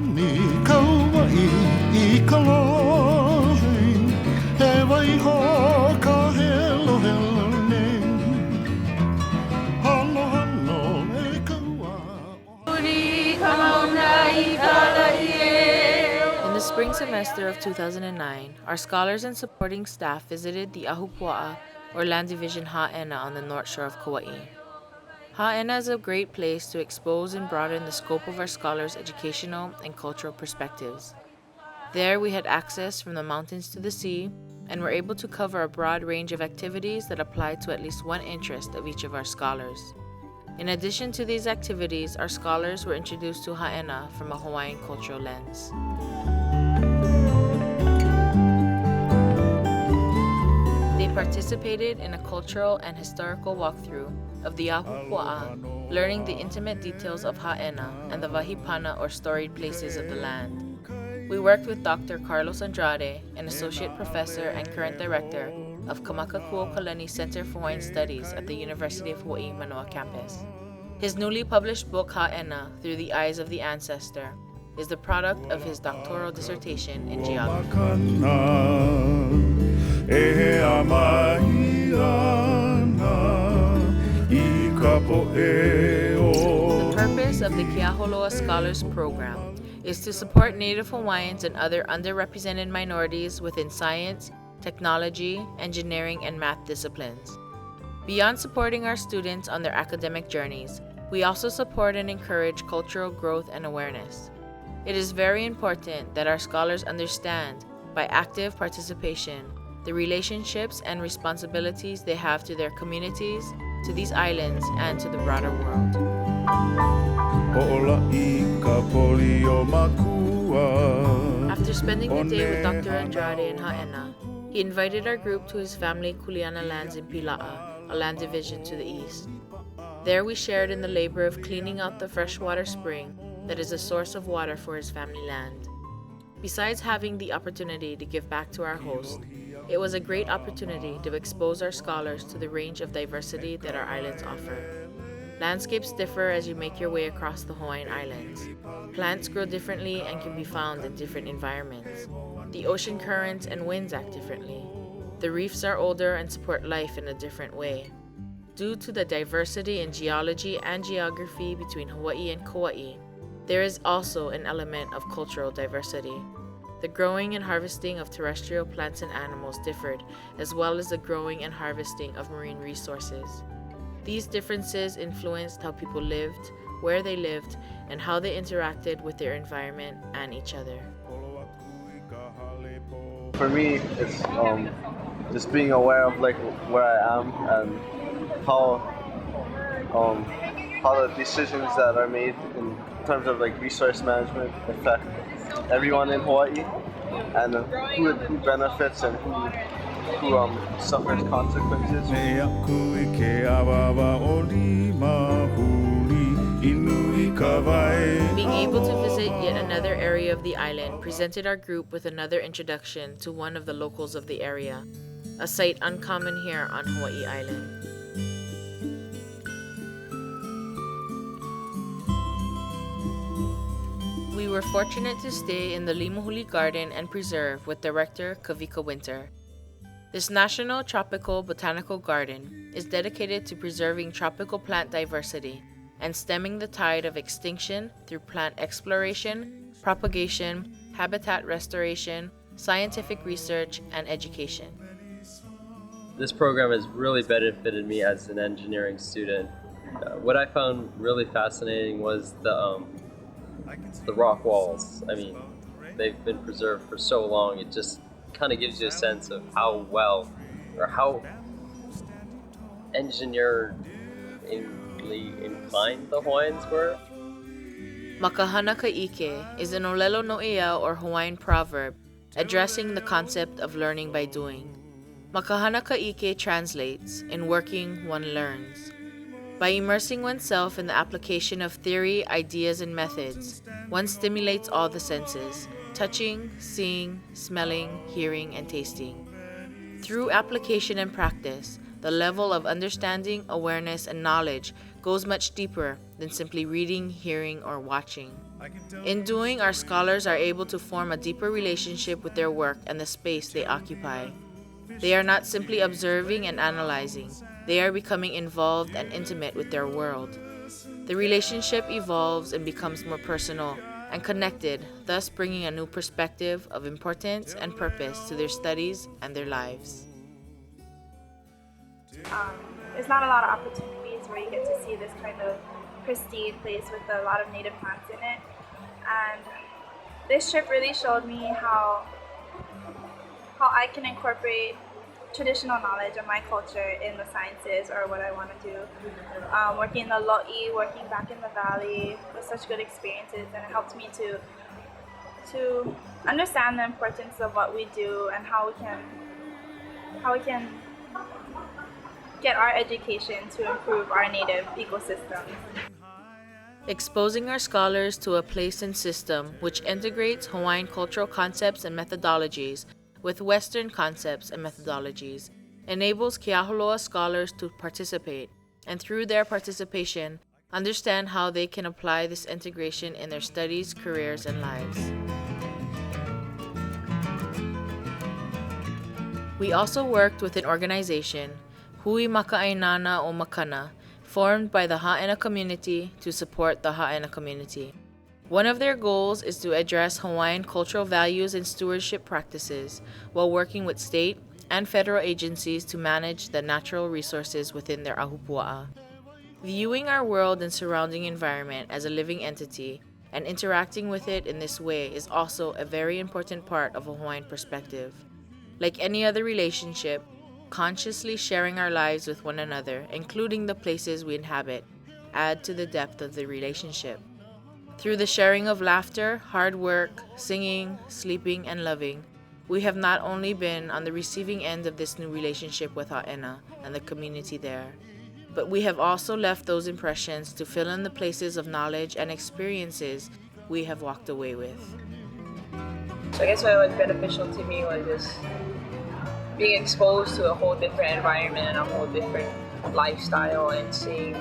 In the spring semester of 2009, our scholars and supporting staff visited the Ahupua'a, or Land Division Ha'ena on the north shore of Kauai. Ha'ena is a great place to expose and broaden the scope of our scholars' educational and cultural perspectives. There we had access from the mountains to the sea, and were able to cover a broad range of activities that applied to at least one interest of each of our scholars. In addition to these activities, our scholars were introduced to Ha'ena from a Hawaiian cultural lens. They participated in a cultural and historical walkthrough of the Ahupua'a, learning the intimate details of Ha'ena and the Wahipana or storied places of the land. We worked with Dr. Carlos Andrade, an associate professor and current director of Kamakakuokalani Center for Hawaiian Studies at the University of Hawaii Manoa campus. His newly published book, Ha'ena, Through the Eyes of the Ancestor, is the product of his doctoral dissertation in geography. The purpose of the Keaholoa Scholars Program is to support Native Hawaiians and other underrepresented minorities within science, technology, engineering, and math disciplines. Beyond supporting our students on their academic journeys, we also support and encourage cultural growth and awareness. It is very important that our scholars understand, by active participation, the relationships and responsibilities they have to their communities, to these islands, and to the broader world. After spending the day with Dr. Andrade in Ha'ena, he invited our group to his family Kuleana lands in Pila'a, a land division to the east. There we shared in the labor of cleaning out the freshwater spring that is a source of water for his family land. Besides having the opportunity to give back to our host, it was a great opportunity to expose our scholars to the range of diversity that our islands offer. Landscapes differ as you make your way across the Hawaiian Islands. Plants grow differently and can be found in different environments. The ocean currents and winds act differently. The reefs are older and support life in a different way. Due to the diversity in geology and geography between Hawaii and Kauai, there is also an element of cultural diversity. The growing and harvesting of terrestrial plants and animals differed, as well as the growing and harvesting of marine resources. These differences influenced how people lived, where they lived, and how they interacted with their environment and each other. For me, it's just being aware of where I am and how the decisions that are made in terms of resource management affect everyone in Hawaii, and who benefits and who suffers consequences. Being able to visit yet another area of the island presented our group with another introduction to one of the locals of the area, a sight uncommon here on Hawaii Island. We were fortunate to stay in the Limuhuli Garden and Preserve with Director Kavika Winter. This National Tropical Botanical Garden is dedicated to preserving tropical plant diversity and stemming the tide of extinction through plant exploration, propagation, habitat restoration, scientific research, and education. This program has really benefited me as an engineering student. What I found really fascinating was the rock walls. I mean, they've been preserved for so long, it just kind of gives you a sense of how well or how engineeringly inclined the Hawaiians were. Makahana Ka'ike is an Olelo No'ea or Hawaiian proverb addressing the concept of learning by doing. Makahana Ka'ike translates, in working one learns. By immersing oneself in the application of theory, ideas, and methods, one stimulates all the senses: touching, seeing, smelling, hearing, and tasting. Through application and practice, the level of understanding, awareness, and knowledge goes much deeper than simply reading, hearing, or watching. In doing, our scholars are able to form a deeper relationship with their work and the space they occupy. They are not simply observing and analyzing. They are becoming involved and intimate with their world. The relationship evolves and becomes more personal and connected, thus bringing a new perspective of importance and purpose to their studies and their lives. There's not a lot of opportunities where you get to see this kind of pristine place with a lot of native plants in it. And this trip really showed me how I can incorporate traditional knowledge of my culture in the sciences or what I want to do. Working in the lo'i, working back in the valley was such good experiences, and it helped me to understand the importance of what we do and how we can get our education to improve our native ecosystem. Exposing our scholars to a place and system which integrates Hawaiian cultural concepts and methodologies with Western concepts and methodologies enables Keaholoa scholars to participate, and through their participation, understand how they can apply this integration in their studies, careers, and lives. We also worked with an organization, Hui Maka'ainana o Makana, formed by the Ha'ena community to support the Ha'ena community. One of their goals is to address Hawaiian cultural values and stewardship practices while working with state and federal agencies to manage the natural resources within their ahupua'a. Viewing our world and surrounding environment as a living entity and interacting with it in this way is also a very important part of a Hawaiian perspective. Like any other relationship, consciously sharing our lives with one another, including the places we inhabit, add to the depth of the relationship. Through the sharing of laughter, hard work, singing, sleeping, and loving, we have not only been on the receiving end of this new relationship with Ha'ena and the community there, but we have also left those impressions to fill in the places of knowledge and experiences we have walked away with. So I guess what was beneficial to me was just being exposed to a whole different environment and a whole different lifestyle, and seeing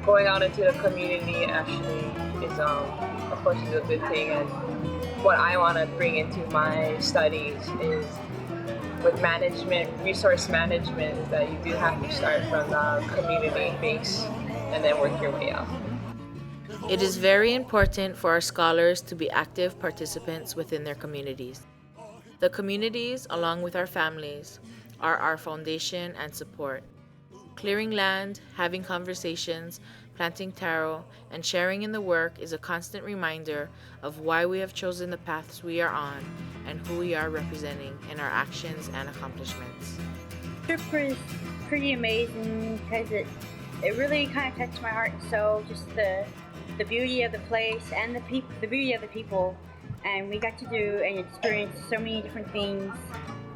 going out into the community actually is, of course, is a good thing. And what I want to bring into my studies is with management, resource management, is that you do have to start from the community base and then work your way up. It is very important for our scholars to be active participants within their communities. The communities, along with our families, are our foundation and support. Clearing land, having conversations, planting taro, and sharing in the work is a constant reminder of why we have chosen the paths we are on and who we are representing in our actions and accomplishments. The trip was pretty amazing because it really kind of touched my heart and soul, just the beauty of the place and the beauty of the people. And we got to do and experience so many different things,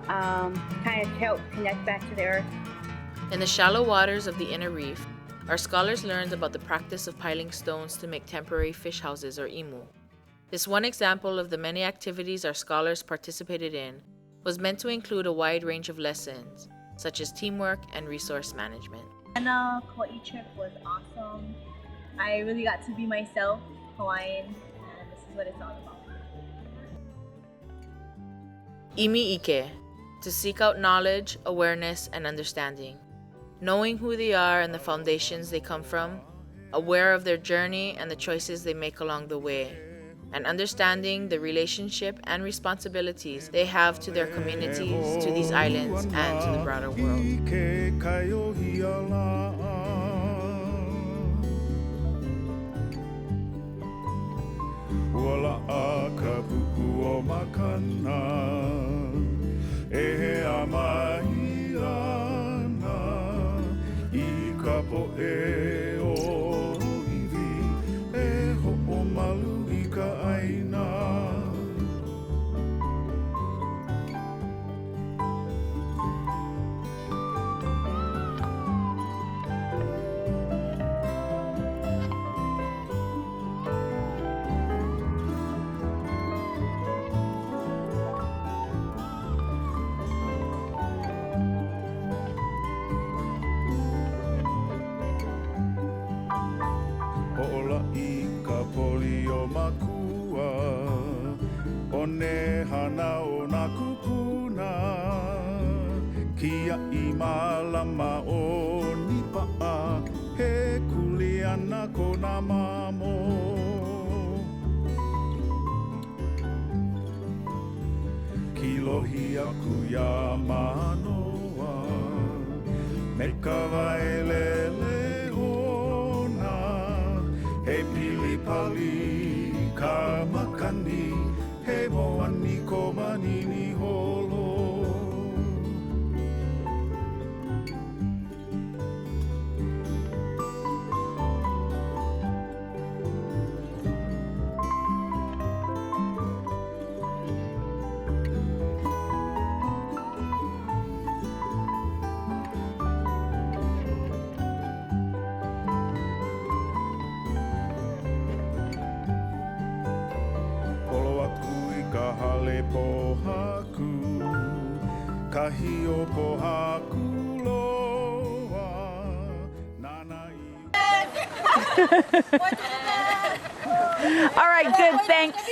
kind of help connect back to the earth. In the shallow waters of the inner reef, our scholars learned about the practice of piling stones to make temporary fish houses, or imu. This one example of the many activities our scholars participated in was meant to include a wide range of lessons, such as teamwork and resource management. And the Kauai trip was awesome. I really got to be myself, Hawaiian, and this is what it's all about. ImiIke, to seek out knowledge, awareness, and understanding. Knowing who they are and the foundations they come from, aware of their journey and the choices they make along the way, and understanding the relationship and responsibilities they have to their communities, to these islands, and to the broader world. o makua o ne hana o na kupuna kia I malama o nipa'a he kuleana ko na mamo Kilohi aku ya manoa me ka waelele ona he pili pali ka makani he moani ko manini holo Hale pohaku, kahi o pohaku loa, nana All right, good, thanks.